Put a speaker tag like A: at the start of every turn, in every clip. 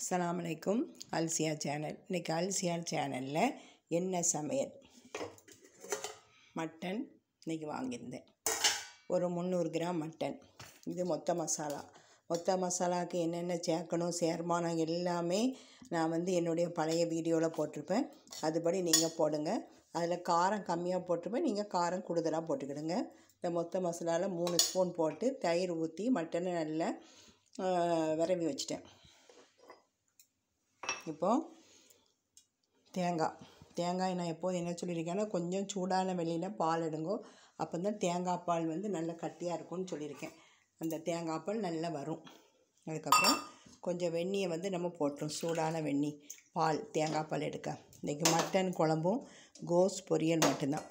A: அஸ்ஸலாமு அலைக்கும். அல்சியா சேனல். இன்றைக்கி அல்சியா சேனலில் என்ன சமையல், மட்டன் இன்றைக்கி வாங்கியிருந்தேன். ஒரு 300 கிராம் மட்டன். இது மொத்த மசாலாவுக்கு என்னென்ன சேர்க்கணும், சேர்மானம் எல்லாமே நான் என்னுடைய பழைய வீடியோவில் போட்டிருப்பேன். அதுபடி நீங்கள் போடுங்க. அதில் காரம் கம்மியாக போட்டிருப்பேன், நீங்கள் காரம் கூடுதலாக போட்டுக்கிடுங்க. இந்த மொத்த மசாலாவில் 3 ஸ்பூன் போட்டு தயிர் ஊற்றி மட்டனை நல்லா விரவி வச்சிட்டேன். இப்போது தேங்காய் நான் எப்போது என்ன சொல்லியிருக்கேன்னா, கொஞ்சம் சூடான வெளியில் பால் எடுங்கோ, அப்போ தான் தேங்காய் பால் நல்ல கட்டியாக இருக்கும்னு சொல்லியிருக்கேன். அந்த தேங்காய் பால் நல்லா வரும். அதுக்கப்புறம் கொஞ்சம் வெந்நியை நம்ம போட்டுரும், சூடான வெந்நி பால் தேங்காய் பால் எடுக்க. இன்றைக்கி மட்டன் குழம்பும் கோஸ் பொரியல் மட்டும்தான்.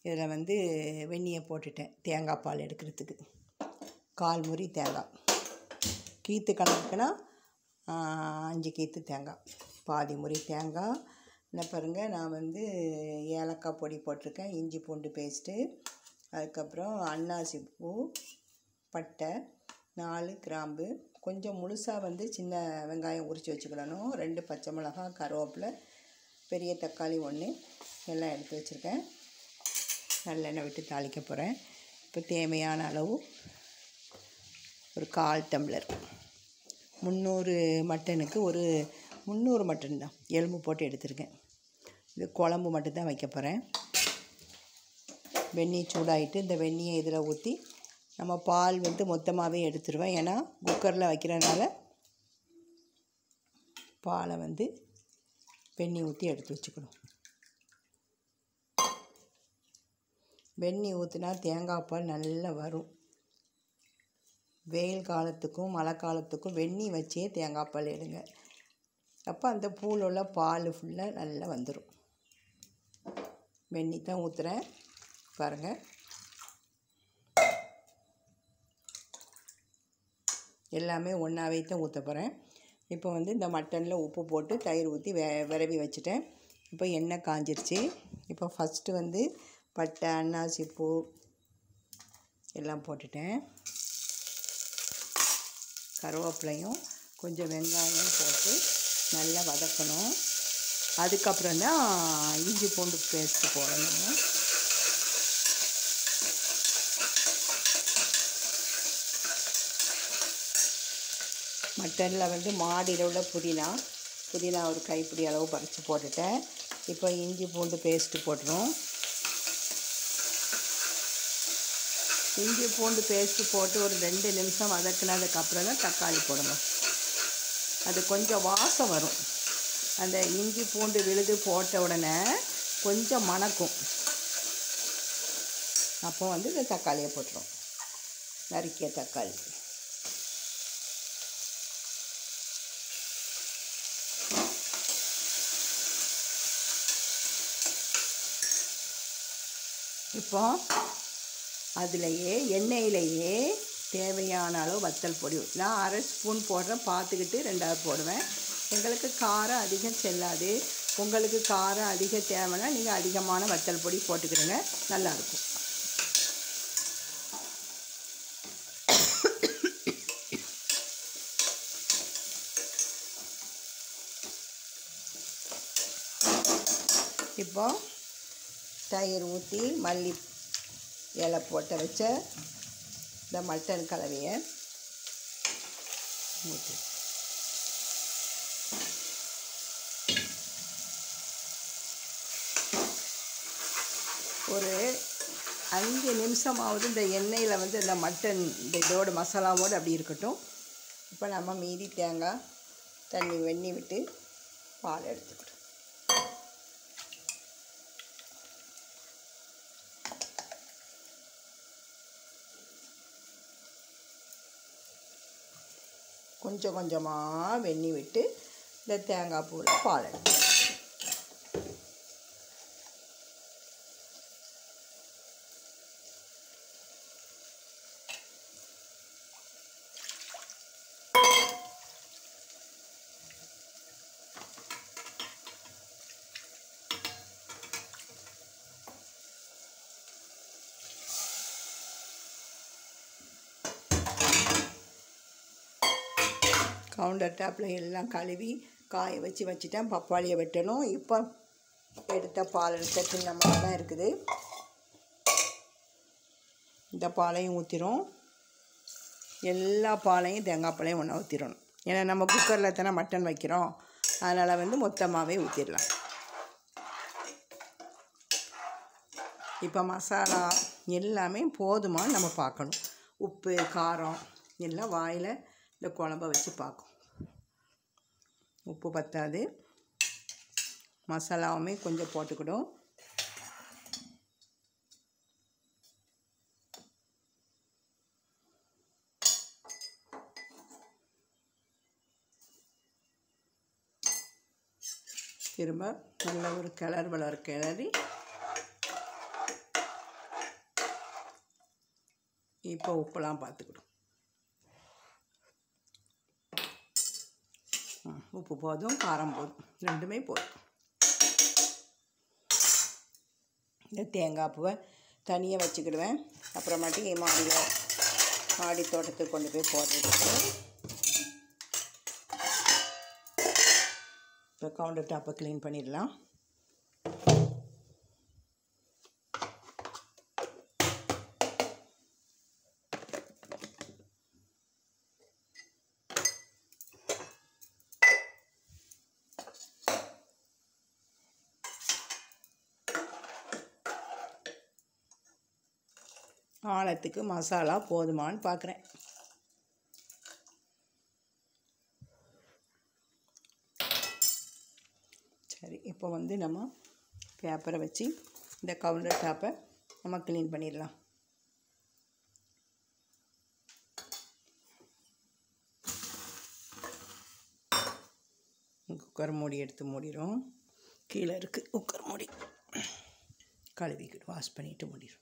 A: இதில் வெந்நியை போட்டுட்டேன் தேங்காய் பால் எடுக்கிறதுக்கு. 1/4 முறி தேங்காய், கீற்று கணக்குன்னா 5 கீற்று தேங்காய், பாதி முறி தேங்காய். என்ன பாருங்கள், நான் ஏலக்காய் பொடி போட்டிருக்கேன், இஞ்சி பூண்டு பேஸ்ட்டு, அதுக்கப்புறம் அன்னாசி பூ, பட்டை, 4 கிராம்பு, கொஞ்சம் முழுசாக சின்ன வெங்காயம் உரித்து வச்சுக்கிடணும், 2 பச்சை மிளகாய், கருவேப்பிலை, பெரிய தக்காளி 1 எல்லாம் எடுத்து வச்சுருக்கேன். நல்லெண்ணெய் விட்டு தாளிக்க போகிறேன். இப்போ தேவையான அளவு ஒரு 1/4 டம்ளர். 300 மட்டனுக்கு ஒரு 300 மட்டன் தான், எலும்பு போட்டு எடுத்துருக்கேன். இது குழம்பு மட்டும்தான் வைக்க போகிறேன். வெந்நீர் சூடாகிட்டு இந்த வெந்நியை இதில் ஊற்றி நம்ம பால் மொத்தமாகவே எடுத்துருவேன். ஏன்னா குக்கரில் வைக்கிறதுனால பாலை வெந்நீர் ஊற்றி எடுத்து வச்சுக்கணும். வெந்நீர் ஊற்றினா தேங்காய் பால் நல்லா வரும். வெயில் காலத்துக்கும் மழை காலத்துக்கும் வெந்நீர் வச்சே தேங்காய் பால் எடுங்க, அப்போ அந்த பூவில் உள்ள பால் ஃபுல்லாக நல்லா வந்துடும். வெந்நீர் தான் ஊற்றுறேன் பாருங்கள். எல்லாமே ஒன்றாவே தான் ஊற்ற போகிறேன். இப்போ இந்த மட்டனில் உப்பு போட்டு தயிர் ஊற்றி விரவி வச்சுட்டேன். இப்போ எண்ணெய் காஞ்சிருச்சு. இப்போ ஃபஸ்ட்டு பட்டை, அன்னாசி பூ எல்லாம் போட்டுட்டேன். கருவேப்பிலையும் கொஞ்சம் வெங்காயம் போட்டு நல்லா வதக்கணும். அதுக்கப்புறம் தான் இஞ்சி பூண்டு பேஸ்ட்டு போடணும். மட்டனில் மாடியில் உள்ள புதினா ஒரு கைப்பிடி அளவு பறித்து போட்டுட்டேன். இப்போ இஞ்சி பூண்டு பேஸ்ட்டு போட்டுரும். இஞ்சி பூண்டு பேஸ்ட்டு போட்டு ஒரு 2 நிமிஷம் வதக்கினதுக்கப்புறம் தான் தக்காளி போடணும். அது கொஞ்சம் வாசம் வரும். அந்த இஞ்சி பூண்டு விழுது போட்ட உடனே கொஞ்சம் மணக்கும். அப்போ இந்த தக்காளியை போட்டுரும், நறுக்கிய தக்காளி. இப்போ அதிலேயே எண்ணெயிலேயே தேவையான அளவு வத்தல் பொடி, நான் 1/2 ஸ்பூன் போடுறேன், பார்த்துக்கிட்டு 2வது போடுவேன். எங்களுக்கு காரம் அதிகம் செல்லாது. உங்களுக்கு காரம் அதிகம் தேவைன்னா நீங்கள் அதிகமான வத்தல் பொடி போட்டுக்கிடுங்க, நல்லாயிருக்கும். இப்போ தயிர் ஊற்றி மல்லி இலை போட்டு வச்ச இந்த மட்டன் கலவையை ஊற்றி ஒரு 5 நிமிஷமாவது இந்த எண்ணெயில் இந்த மட்டன் இதோட மசாலாவோடு அப்படி இருக்கட்டும். இப்போ நம்ம மீதி தேங்காய் தண்ணி வெந்நீர் விட்டு பால் எடுத்துக்கிட்டோம். கொஞ்சம் கொஞ்சமாக வெந்நீர் விட்டு இந்த தேங்காய் பூவில் பால் எடுத்து கவுண்டர் டாப்பில் எல்லாம் கழுவி காய வச்சுட்டேன். பப்பாளியை வெட்டணும். இப்போ எடுத்த பால் எடுத்த சின்னமாக தான் இருக்குது. இந்த பாலையும் ஊற்றிடும். எல்லா பாலையும் தேங்காய் பாலையும் ஒன்றா ஊற்றிடணும். ஏன்னா நம்ம குக்கரில் தானே மட்டன் வைக்கிறோம். அதனால் மொத்தமாகவே ஊற்றிடலாம். இப்போ மசாலா எல்லாமே போதுமான்னு நம்ம பார்க்கணும். உப்பு காரம் எல்லாம் வாயில் இந்த குழம்ப வச்சு பார்க்கும். உப்பு பத்தாது. மசாலாவுமே கொஞ்சம் போட்டுக்கிடும். திரும்ப நல்ல ஒரு கிளறி இப்போ உப்பெல்லாம் பார்த்துக்கிடும். உப்பு போதும், காரம் போதும், ரெண்டுமே போதும். இந்த தேங்காய் பூவை தனியாக வச்சுக்கிடுவேன். அப்புறமாட்டி மாடி தோட்டத்துக்கு கொண்டு போய் போடுறதுக்கு. இப்போ கவுண்டர் டாப்பை க்ளீன் பண்ணிடலாம். ஆழத்துக்கு மசாலா போதுமான்னு பார்க்குறேன். சரி, இப்போ நம்ம பேப்பரை வச்சு இந்த கவுண்டர் டாப்பை நம்ம க்ளீன் பண்ணிடலாம். குக்கர் மூடி எடுத்து மூடிடும். கீழே இருக்குது குக்கர் மூடி. கழுவிக்கிட்டு வாஷ் பண்ணிவிட்டு மூடிடும்.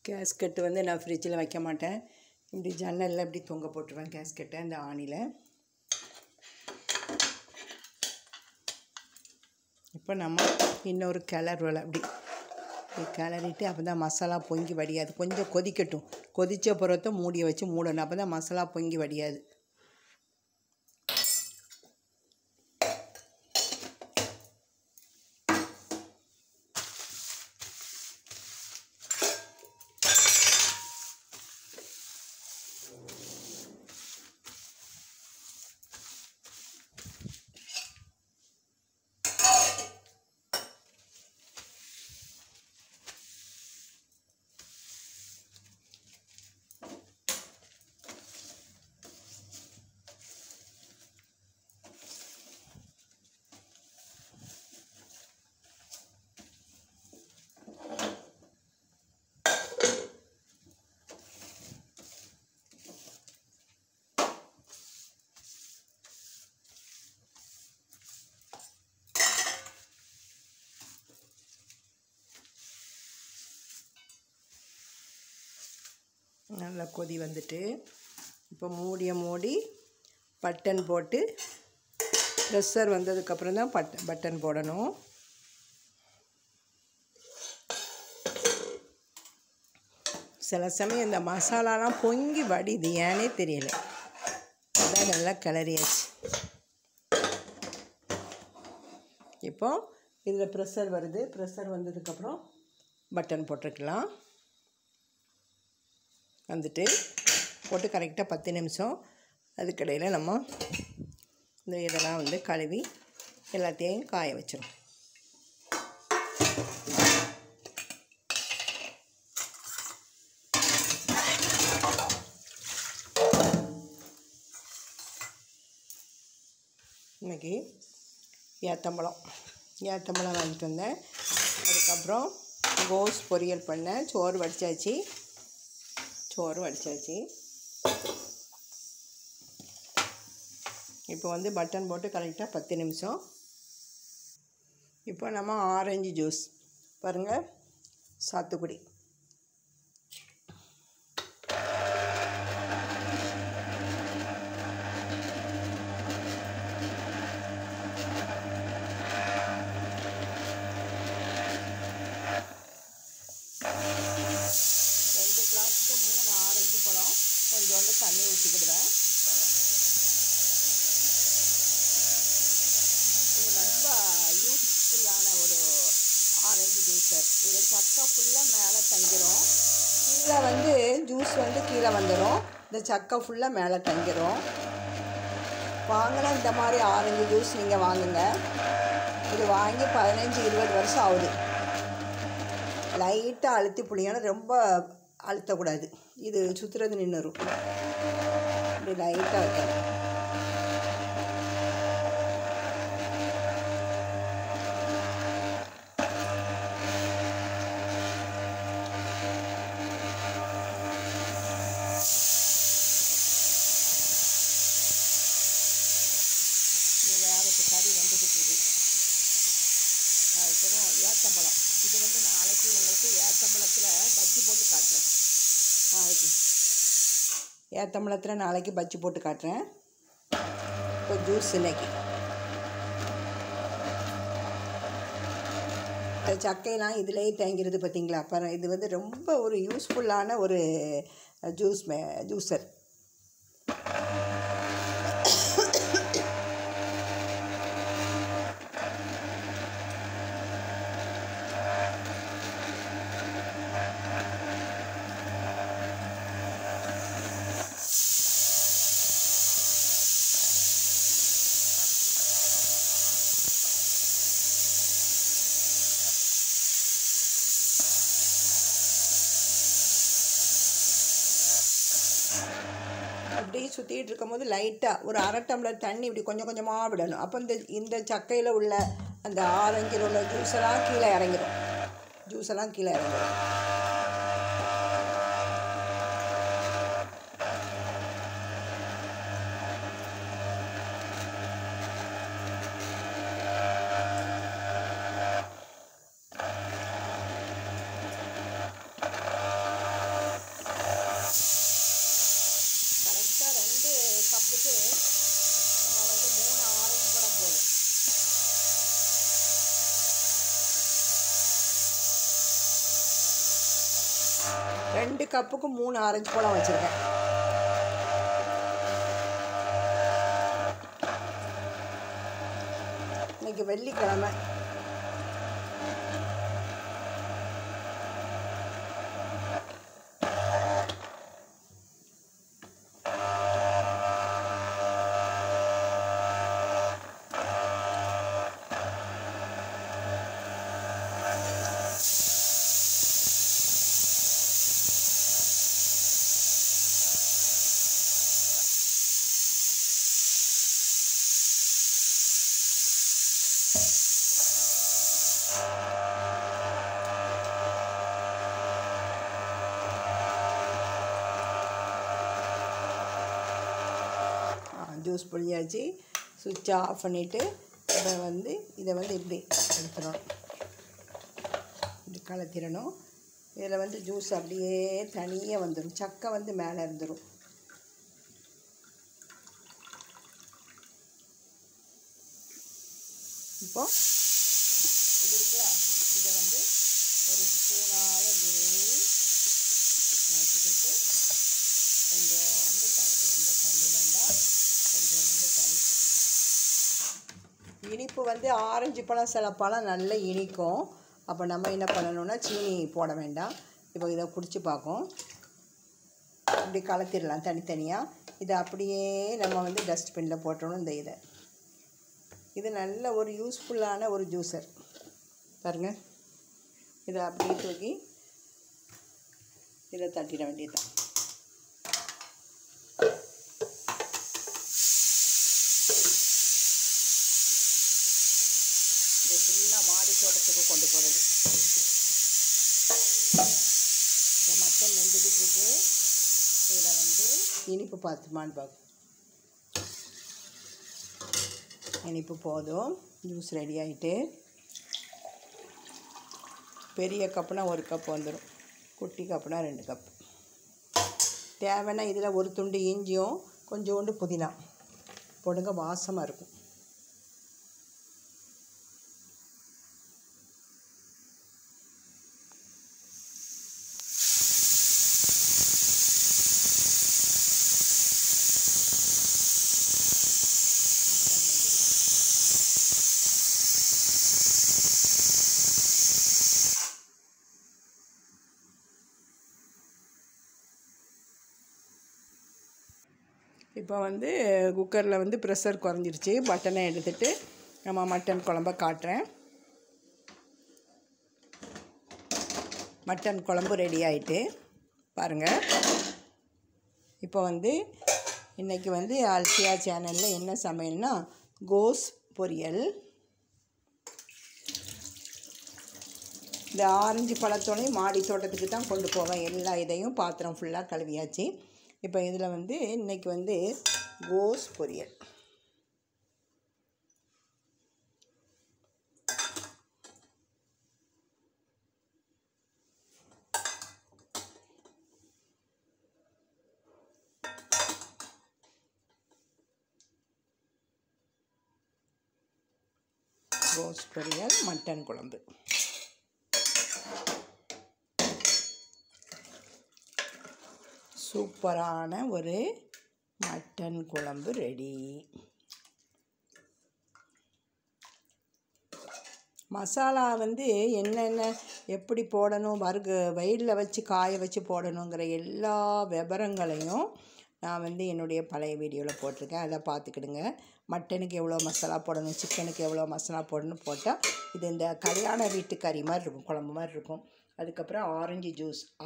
A: கேஸ்கெட்டு நான் ஃப்ரிட்ஜில் வைக்க மாட்டேன். இப்படி ஜன்னலில் இப்படி தொங்க போட்டுருவேன் கேஸ்கெட்டை இந்த ஆணியில். இப்போ நம்ம இன்னொரு கிளறுவலை அப்படி கிளறிட்டு அப்போ தான் மசாலா பொங்கி வடியாது. கொஞ்சம் கொதிக்கட்டும். கொதித்த பிறகு மூடியை வச்சு மூடணும். அப்போ தான் மசாலா பொங்கி வடியாது. நல்லா கொதி வந்துட்டு இப்போ மூடி பட்டன் போட்டு ப்ரெஷர் வந்ததுக்கப்புறம் தான் பட்டன் போடணும். சில சமயம் இந்த மசாலாலாம் பொங்கி வடிது, ஏன்னே தெரியல. அதான் நல்லா கிளறியாச்சு. இப்போ இதில் ப்ரெஷர் வருது. ப்ரெஷர் வந்ததுக்கப்புறம் பட்டன் போட்டுக்கலாம். வந்துட்டு போட்டு கரெக்டாக 10 நிமிஷம் அதுக்கடையில் நம்ம இந்த இதெல்லாம் கழுவி எல்லாத்தையும் காய வச்சிடும். இன்றைக்கி ஏத்தம்பழம் வாங்கிட்டு வந்தேன். அதுக்கப்புறம் கோஸ் பொரியல் பண்ணேன். சோறு வடித்தாச்சு. இப்போ பட்டன் போட்டு கரெக்டாக 10 நிமிஷம். இப்போ நம்ம ஆரஞ்சு ஜூஸ் பாருங்கள், சாத்துக்குடி ஜூஸர். இது சக்கை ஃபுல்லாக மேலே தங்கிரும். கீழே வந்து ஜூஸ் வந்து கீழே வந்துடும். இந்த சக்கை ஃபுல்லாக மேலே தங்கிரும். வாங்கினா இந்த மாதிரி ஆரஞ்சு ஜூஸ் நீங்கள் வாங்குங்க. இது வாங்கி 15-20 வருஷம் ஆகுது. லைட்டாக அழுத்தி புளியணும், ரொம்ப அழுத்தக்கூடாது. இது சுற்றுறது நின்றுடும். இப்படி லைட்டாக வைக்கணும். கறி வந்துக்கிட்டு இருக்குது. அதுக்கப்புறம் ஏத்தம்பழம். இது வந்து நாளைக்கு உங்களுக்கு ஏத்தம்பழத்தில் பஜ்ஜி போட்டு காட்டுறேன். நாளைக்கு ஏத்தம்பழத்தில் நாளைக்கு பஜ்ஜி போட்டு காட்டுறேன். இப்போ ஜூஸ் இன்னைக்கு சக்கையெல்லாம் இதிலேயே தேங்கிறது பார்த்தீங்களா? அப்புறம் இது வந்து ரொம்ப ஒரு யூஸ்ஃபுல்லான ஒரு ஜூஸர். இப்படி சுற்றிட்டு இருக்கும்போது லைட்டாக ஒரு அரை டம்ளர் தண்ணி இப்படி கொஞ்சம் கொஞ்சமாக விடணும். அப்போ இந்த சக்கையில் உள்ள அந்த ஆரஞ்சில் உள்ள ஜூஸெல்லாம் கீழே இறங்கிடும். கப்புக்கு நான் வந்து 3 ஆரஞ்சு பழம் போதும். ரெண்டு கப்புக்கு 3 ஆரஞ்சு பழம் வச்சுருக்கேன். இன்னைக்கு வெள்ளிக்கிழமை. ஜூஸ் புளிஞ்சாச்சு. சுவிட்சை ஆஃப் பண்ணிவிட்டு இதை வந்து இப்படி எடுத்துடணும். இப்படி கலத்திடணும். இதில் வந்து ஜூஸ் அப்படியே தனியாக வந்துடும். சக்கை வந்து மேலே இருந்துடும். இப்போ இது இருக்குல்ல, இதை வந்து ஒரு ஸ்பூனால் வச்சுக்கிட்டு கொஞ்சோண்டு தண்ணி, ரொம்ப தண்ணி வேண்டாம், கொஞ்சோண்டு தண்ணி. இனிப்பு வந்து ஆரஞ்சு பழம் சில பழம் நல்லா இனிக்கும். அப்போ நம்ம என்ன பண்ணணும்னா சீனி போட வேண்டாம். இப்போ இதை குடிச்சு பார்க்கும். இப்படி கலத்திடலாம் தனித்தனியாக. இதை அப்படியே நம்ம வந்து டஸ்ட்பினில் போட்டணும். இது நல்ல ஒரு யூஸ்ஃபுல்லான ஒரு ஜூஸர் பாருங்கள். இதை அப்படியே தூக்கி இதை தட்டிட வேண்டியதுதான். இது ஃபுல்லாக மாடி தோட்டத்துக்கு கொண்டு போகிறது. இதை மட்டும் நெஞ்சுக்கிட்டு இதில் வந்து இனிப்பு பார்த்துமான்னு பார்க்கும். இனிப்பு போதும். ஜூஸ் ரெடி ஆகிட்டு. பெரிய கப்புனா 1 கப் வந்துடும், குட்டி கப்புனா 2 கப். தேவைன்னா இதில் ஒரு துண்டு இஞ்சியும் கொஞ்சோண்டு புதினா போடுங்க, வாசமாக இருக்கும். இப்போ வந்து குக்கரில் வந்து ப்ரெஷர் குறைஞ்சிருச்சு. பட்டனை எடுத்துகிட்டு நம்ம மட்டன் குழம்ப காட்டுறேன். மட்டன் குழம்பு ரெடி ஆகிட்டு பாருங்கள். இப்போ வந்து இன்றைக்கி வந்து அல்சியா சேனலில் என்ன சமையல்னா கோஸ் பொரியல். இந்த ஆரஞ்சு பழத்தோடையும் மாடி தோட்டத்துக்கு தான் கொண்டு போவேன். எல்லா இதையும் பாத்திரம் ஃபுல்லாக கழுவியாச்சு. இப்போ இதில் வந்து இன்றைக்கி வந்து கோஸ் பொரியல். கோஸ் பொரியல், மட்டன் குழம்பு. சூப்பரான ஒரு மட்டன் குழம்பு ரெடி. மசாலா வந்து என்னென்ன எப்படி போடணும், வெயிலில் வச்சு காய வச்சு போடணுங்கிற எல்லா விவரங்களையும் நான் வந்து என்னுடைய பழைய வீடியோவில் போட்டிருக்கேன். அதை பார்த்துக்கிடுங்க. மட்டனுக்கு எவ்வளோ மசாலா போடணும், சிக்கனுக்கு எவ்வளோ மசாலா போடணும் போட்டால் இது இந்த கல்யாண வீட்டு கறி மாதிரி இருக்கும், குழம்பு மாதிரி இருக்கும். அதுக்கப்புறம்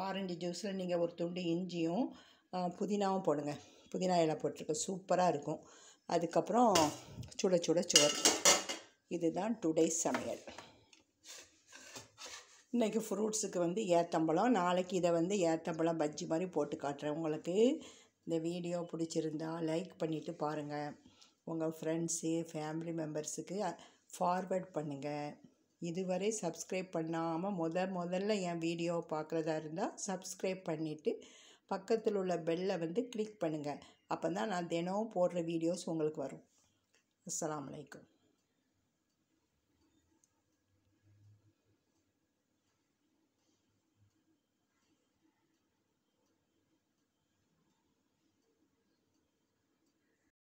A: ஆரஞ்சு ஜூஸில் நீங்கள் ஒரு துண்டு இஞ்சியும் புதினாவும் போடுங்க. புதினா இலை போட்டிருக்கேன், சூப்பராக இருக்கும். அதுக்கப்புறம் சுட சுட சோறு. இதுதான் டுடே சமையல். இன்றைக்கி ஃப்ரூட்ஸுக்கு வந்து ஏத்தம்பழம். நாளைக்கு இதை வந்து ஏத்தம்பழம் பஜ்ஜி மாதிரி போட்டு காட்டுறேன் உங்களுக்கு. இந்த வீடியோ பிடிச்சிருந்தா லைக் பண்ணிவிட்டு பாருங்கள். உங்கள் ஃப்ரெண்ட்ஸு ஃபேமிலி மெம்பர்ஸுக்கு ஃபார்வேர்ட் பண்ணுங்கள். இதுவரை சப்ஸ்கிரைப் பண்ணாமல் முதல்ல என் வீடியோ பார்க்குறதா இருந்தால் சப்ஸ்கிரைப் பண்ணிவிட்டு பக்கத்தில் உள்ள பெல்லை வந்து கிளிக் பண்ணுங்கள். அப்போ தான் நான் தினமும் போடுற வீடியோஸ் உங்களுக்கு வரும். அஸ்ஸலாமு அலைக்கும்.